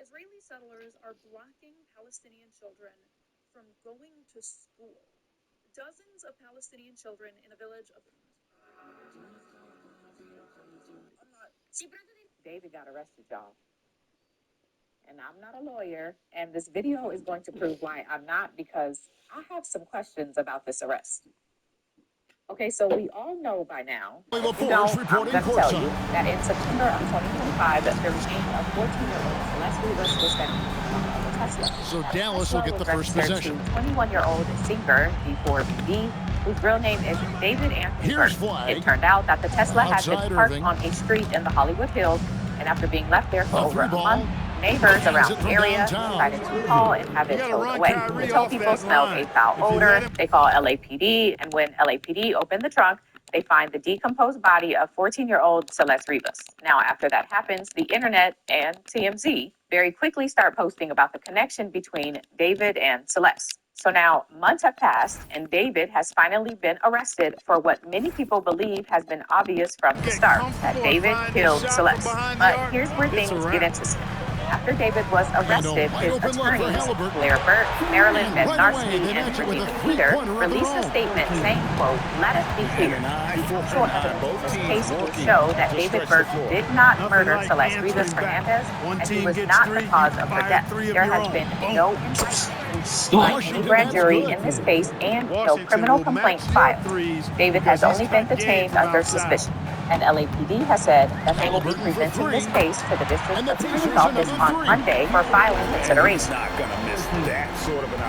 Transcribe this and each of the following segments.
Israeli settlers are blocking Palestinian children from going to school. Dozens of Palestinian children in a village of David got arrested, y'all. And I'm not a lawyer, and this video is going to prove why I'm not, because I have some questions about this arrest. Okay, so we all know by now, I'm going to tell you that in September of 2025, the regime of 14-year-old Celeste Rivas was found on a Tesla. So Dallas will get the first possession. 21-year-old singer, D4BD, whose real name is David Anthony Here's Burke. flag. It turned out that the Tesla had been Outside parked Irving. on a street in the Hollywood Hills, and after being left there for A over a three month, ball. neighbors around Hands it the from area downtown. decided to call and have it gotta towed run away. Kyrie The tow off people that smelled line. a foul If you odor. let him- They call LAPD, and when LAPD opened the trunk, they find the decomposed body of 14-year-old Celeste Rivas. Now, after that happens, the internet and TMZ very quickly start posting about the connection between David and Celeste. So now months have passed, and David has finally been arrested for what many people believe has been obvious from the start, that David killed Celeste. But here's where things get interesting. After David was arrested, his attorneys, Blair Burke, Marilyn Bednarski, and Regina Peter, released a statement saying, quote, "Let us be clear. The actual evidence in this case will show that David Burke did not murder Celeste Rivas Fernandez, and he was not the cause of her death. There has been no indictment by any grand jury in this case and no criminal complaint filed. David has only been detained under suspicion. And LAPD has said that they will be presenting this case to the district attorney's office on Monday for filing consideration.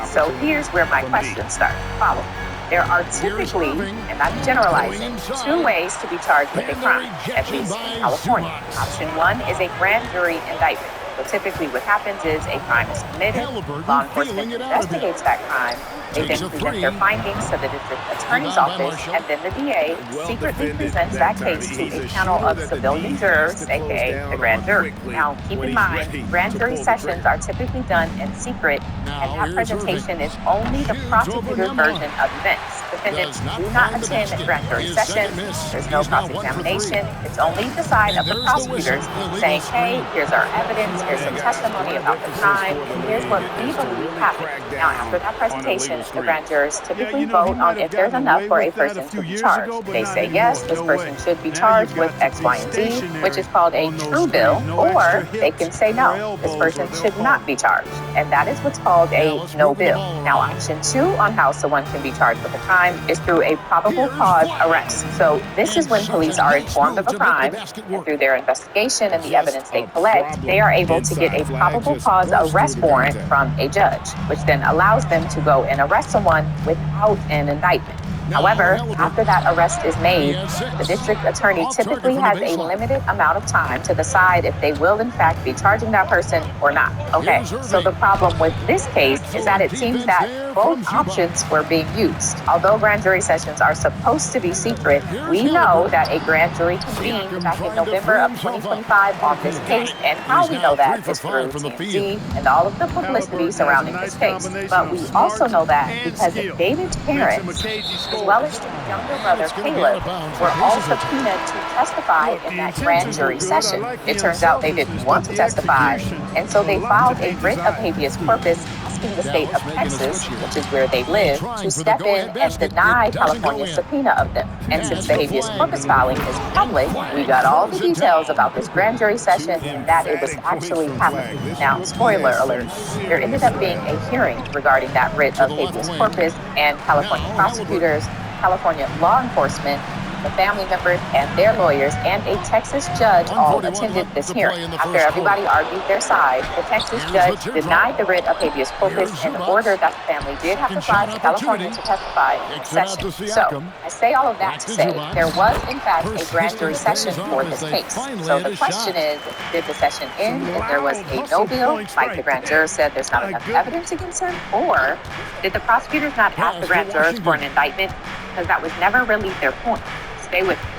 So here's where my questions start. Follow. There are typically, and I'm generalizing, two ways to be charged with a crime, at least in California. Option one is a grand jury indictment. So typically what happens is a crime is committed, law enforcement investigates that crime, they then present their findings to the district attorney's office, and then the DA secretly presents that case to a panel of civilian jurors, aka the grand jury. Now, keep in mind, grand jury sessions are typically done in secret, and that presentation is only the prosecutor's version of events. Defendants do not attend grand jury sessions, there's no cross-examination, it's only the side of the prosecutors saying, hey, here's our evidence, here's some testimony about the crime, and here's what we believe happened. Now, after that presentation, the grand jurors typically vote on if there's enough for a person to be charged. They say, yes, this person should be charged with X, Y, and Z, which is called a true bill, or they can say, no, this person should not be charged. And that is what's called a no bill. Now, option two on how someone can be charged with a crime is through a probable cause arrest. So this is when police are informed of a crime, and through their investigation and the evidence they collect, they are able to get a probable cause arrest warrant from a judge, which then allows them to go and arrest someone without an indictment. However, after that arrest is made, the district attorney typically has a limited amount of time to decide if they will in fact be charging that person or not. Okay, so the problem with this case is that it seems that both options were being used. Although grand jury sessions are supposed to be secret, we know that a grand jury convened back in November of 2025 on this case, and how we know that is through TMZ and all of the publicity surrounding this case. But we also know that because David's parents, as well as his younger brother Caleb, were all subpoenaed to testify in that grand jury session. It turns out they didn't want to testify, and so they filed a writ of habeas corpus asking the state of Texas, which is where they live, to step in and deny California's subpoena of them. And since the habeas corpus filing is public, we got all the details about this grand jury session and that it was actually happening. Now, spoiler alert, there ended up being a hearing regarding that writ of habeas corpus, and California prosecutors, California law enforcement, the family members, and their lawyers, and a Texas judge all attended this hearing. After everybody argued their side, the Texas judge denied the writ of habeas corpus and ordered that the family did have to fly to California to testify in the session. So, I say all of that to say there was, in fact, a grand jury session for this case. So the question is, did the session end and there was a no bill, like the grand juror said there's not enough evidence against him? Or did the prosecutors not ask the grand jurors for an indictment because that was never really their point? Stay with me.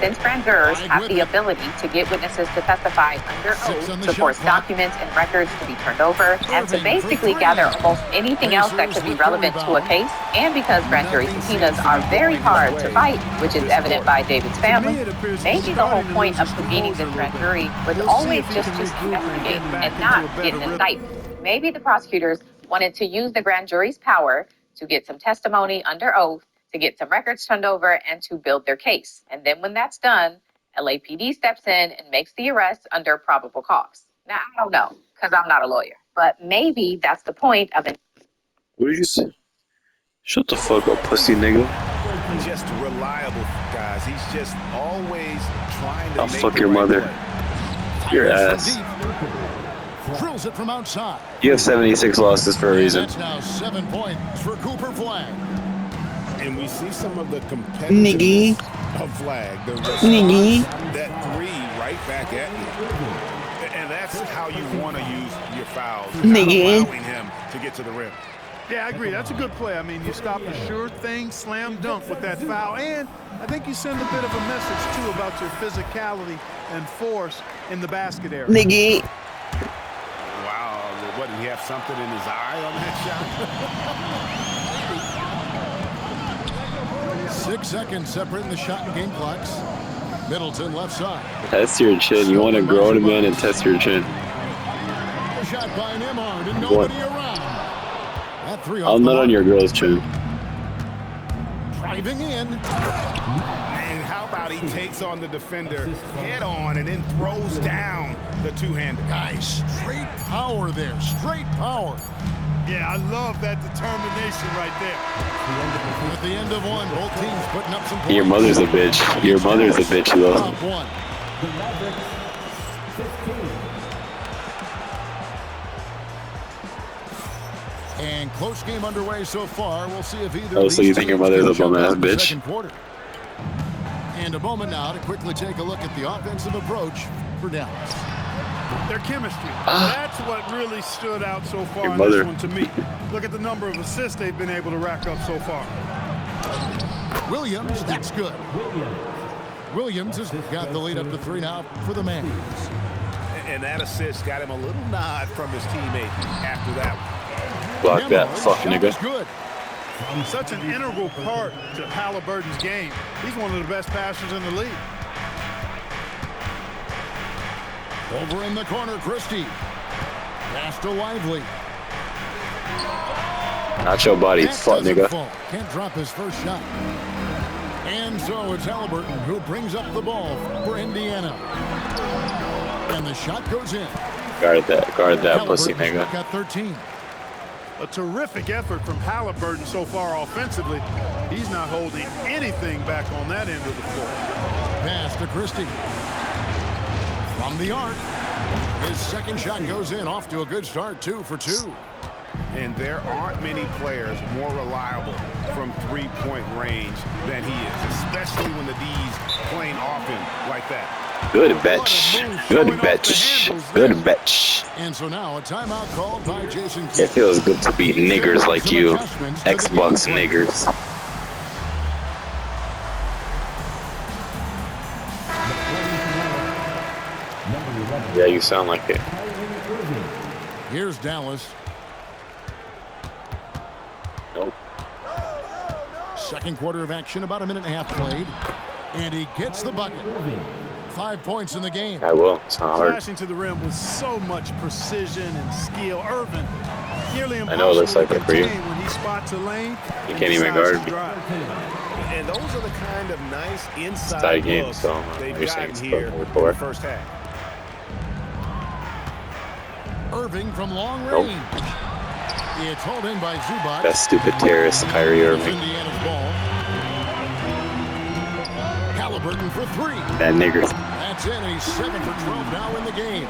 Since grand jurors have the ability to get witnesses to testify under oath, to force documents and records to be turned over, and to basically gather almost anything else that could be relevant to a case, and because grand jury subpoenas are very hard to fight, which is evident by David's family, maybe the whole point of convening this grand jury was always just to investigate and not get an indictment. Maybe the prosecutors wanted to use the grand jury's power to get some testimony under oath, to get some records turned over, and to build their case. And then when that's done, LAPD steps in and makes the arrest under probable cause. Now, I don't know, because I'm not a lawyer, but maybe that's the point of it. What did you say? Shut the fuck up, pussy nigga. He's just reliable, guys. He's just always trying to I'll make fuck the your right mother. play. Your ass. Drills it from outside. You have 76 losses for a reason. That's now 7 points for Cooper Flagg. And we see some of the competitiveness of Flagg. The response, that three right back at you. And that's how you want to use your fouls. Allowing him to get to the rim. Yeah, I agree. That's a good play. I mean, you stop a sure thing, slam dunk with that foul. And I think you send a bit of a message, too, about your physicality and force in the basket area. Wow. What, did he have something in his eye on that shot? 6 seconds separating the shot and game clocks. Middleton left side. Test your chin. You want to grow a man and test your chin. The shot by Nembhard and nobody around. That three I'm not on your girl's chin. Driving in. And how about he takes on the defender head on and then throws down the two-hander. Nice. Straight power there. Straight power. Yeah, I love that determination right there. At the end of one, both teams putting up some points. Your mother's a bitch. Your mother's a bitch, though. Top one. And close game underway so far. We'll see if either. Oh, so you think your mother's a bum-ass bitch? Second quarter. And a moment now to quickly take a look at the offensive approach for Dallas. Their chemistry. That's what really stood out so far Your in mother. this one to me. Look at the number of assists they've been able to rack up so far. Williams, that's good. Williams has got the lead up to 3 now for the man. And that assist got him a little nod from his teammate after that one. Block that, fuck nigga. Good. Such an integral part to Halliburton's game. He's one of the best passers in the league. Over in the corner, Christie. Pass to Lively. Not your body, That fuck doesn't nigga. fall. Can't drop his first shot. And so it's Halliburton who brings up the ball for Indiana. And the shot goes in. Guard that pussy Halliburton's nigga. got 13. A terrific effort from Halliburton so far offensively. He's not holding anything back on that end of the floor. Pass to Christie. From the arc. His second shot goes in, off to a good start, 2 for 2. And there aren't many players more reliable from three-point range than he is, especially when the D's playing off him like that. Good bitch. Good bitch. Good bitch. And so now a timeout called by Jason Kidd. It feels good to beat niggers like you. Xbox niggers. Yeah, you sound like it. Here's Dallas. Nope. Second quarter of action, about a minute and a half played. And he gets the bucket. 5 points in the game. I will. It's not hard. Slashing to the rim with so much precision and skill. Irvin, nearly impossible I know it looks like to it for you. contain when he spots a lane. You can't even guard me. And those are the kind of nice It's a inside tight game, looks so they've you're saying gotten it's here in before. the first half. Irving from long Nope. range. It's hauled in by Zubac. That stupid terrorist Kyrie It's Irving. Indiana's ball. Halliburton for 3. That nigger. That's in. He's 7 for 12 now in the game.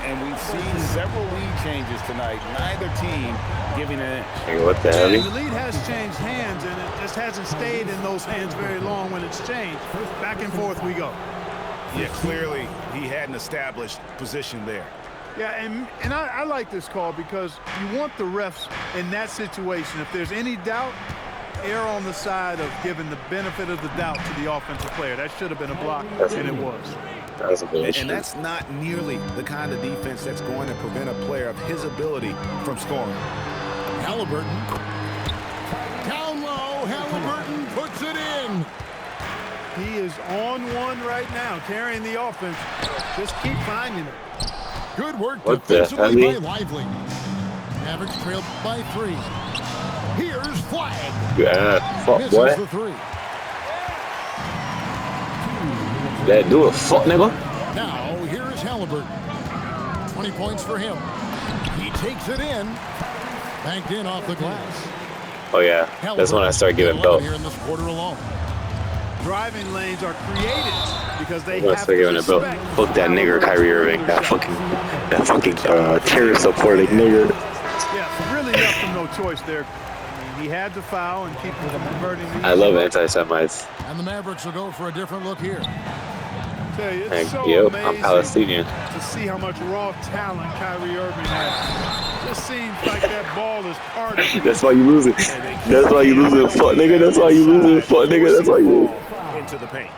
And we've seen several lead changes tonight. Neither team giving an inch. Hey, what the hell? Yeah, the lead has changed hands, and it just hasn't stayed in those hands very long when it's changed. Back and forth we go. Yeah, clearly he had an established position there. Yeah, and I like this call because you want the refs in that situation. If there's any doubt, err on the side of giving the benefit of the doubt to the offensive player. That should have been a block, and it was. That's a bullshit. And that's not nearly the kind of defense that's going to prevent a player of his ability from scoring. Halliburton. Down low. Halliburton puts it in. He is on one right now, carrying the offense. Just keep finding it. Good work What the defensively by hell? Lively. Mavericks trailed by 3. Here's Flag. Yeah. Fuck, Misses what? the 3. That do it, fuck, nigga. Now, here is Halliburton. 20 points for him. He takes it in. Banked in off the glass. Oh, yeah. That's when I start giving belt. Here in this quarter alone. Driving lanes are created because they I'm gonna have start to giving a belt. respect Fuck that nigger, Kyrie Irving. That fucking terror supporting nigger. Yeah, really left him no choice there. I mean, he had to foul and keep converting. I love anti-Semites. And the Mavericks will go for a different look here. Tell you, it's Thank so you. amazing I'm Palestinian. to see how much raw talent Kyrie Irving has. Just seems like that ball is parted. That's why you losing. That's why you losing, fuck nigga. That's why you losing, fuck nigga. That's why you. Into the paint.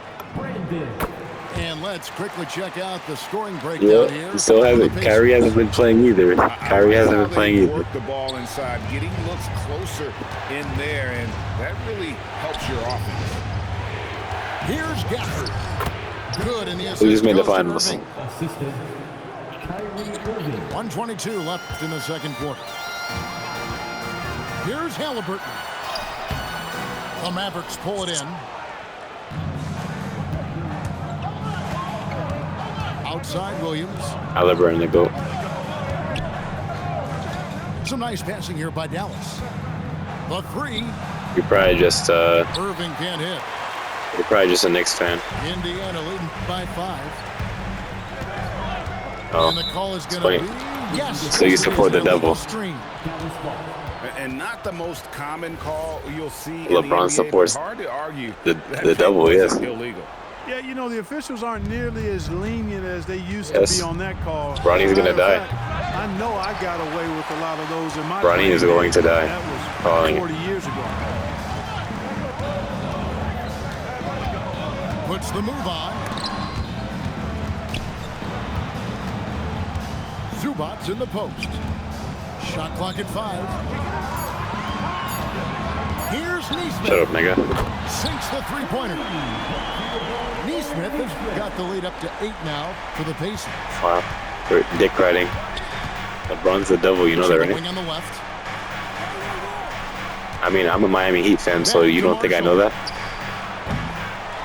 And let's quickly check out the scoring breakdown here. Yeah, still hasn't. Kyrie hasn't been playing either. Kyrie hasn't been playing either. Work the ball inside, getting looks closer in there, and that really helps your offense. Here's Gafford. Good in the assist. We just made the goes to finals. Irving. 1:22 left in the second quarter. Here's Halliburton. The Mavericks pull it in. Outside Williams. Halliburton the GOAT. Some nice passing here by Dallas. The 3. You're probably just Irving can't hit. you're probably just a Knicks fan. Indiana leading by 5. Oh, And the call is going funny. to be yes. So you support the Illegal devil. Screen. And not the most common call you'll see. LeBron in the NBA, supports but hard to argue the that devil, was yes. illegal. Yeah, you know, the officials aren't nearly as lenient as they used Yes. to be on that call. Bronny's gonna Matter of die. fact, I know I got away with a lot of those in my Bronny is going to die. That was Calling it. 40 years ago. Puts the move on. Zubac's in the post. Shot clock at 5. Here's Neesmith. Shut up, nigga. Sinks the three-pointer. Neesmith has got the lead up to 8 now for the Pacers. Wow. We're dick riding. LeBron's the devil, you know that, Wing right? on the left. I mean, I'm a Miami Heat fan, so you don't think I know that?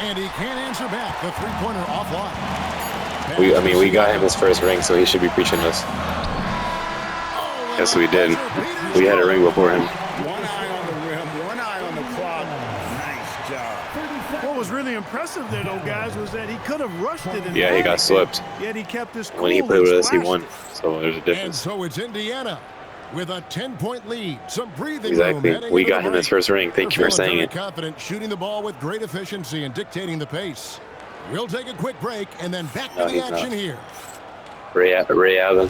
And he can't answer back. The three-pointer offline. We got him his first ring, so he should be preaching us. Yes, we did. We had a ring before him. One eye on the rim, one eye on the clock. Nice job. What was really impressive there, though, guys, was that he could have rushed it. Yeah, he got swept. Yet he kept his cool. When he played with us, he splashed won. it. So there's a And difference. so it's Indiana with a 10-point lead. Some breathing room. Exactly. heading We into got the him his break. first ring. Thank you They're for feeling saying very it. confident, shooting the ball with great efficiency and dictating the pace. We'll take a quick break and then back to No, the he's action not. here. Ray Allen.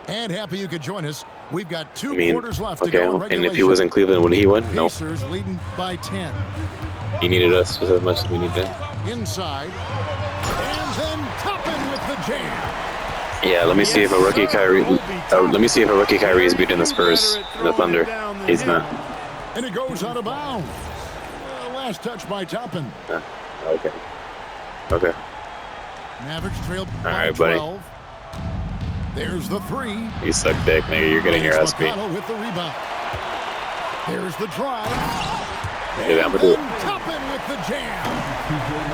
And happy you could join us. We've got 2 I mean, quarters left to okay. go in And regulation. if he was in Cleveland, would he win? No. Pacers leading by 10. He needed us just as much as we need him. Inside. And then Toppin with the jam. Yeah, let me see if a rookie Kyrie. Let me see if a rookie Kyrie is beating the Spurs and the Thunder. He's not. And it goes out of bounds. Last touch by Toppin. Okay. Okay. Mavericks trailed by right, buddy. 12. There's the 3. You suck dick, nigga. You're getting your ass beat. McConnell with the rebound. There's the drive. Yeah, I'm gonna do it. And Toppin with the jam.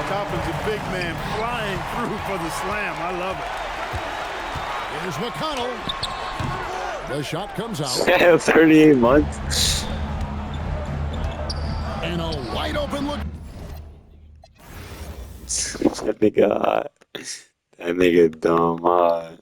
Toppin's a big man flying through for the slam. I love it. Here's McConnell. The shot comes out. 38 months. And a wide open look. That nigga hot. That nigga dumb hot.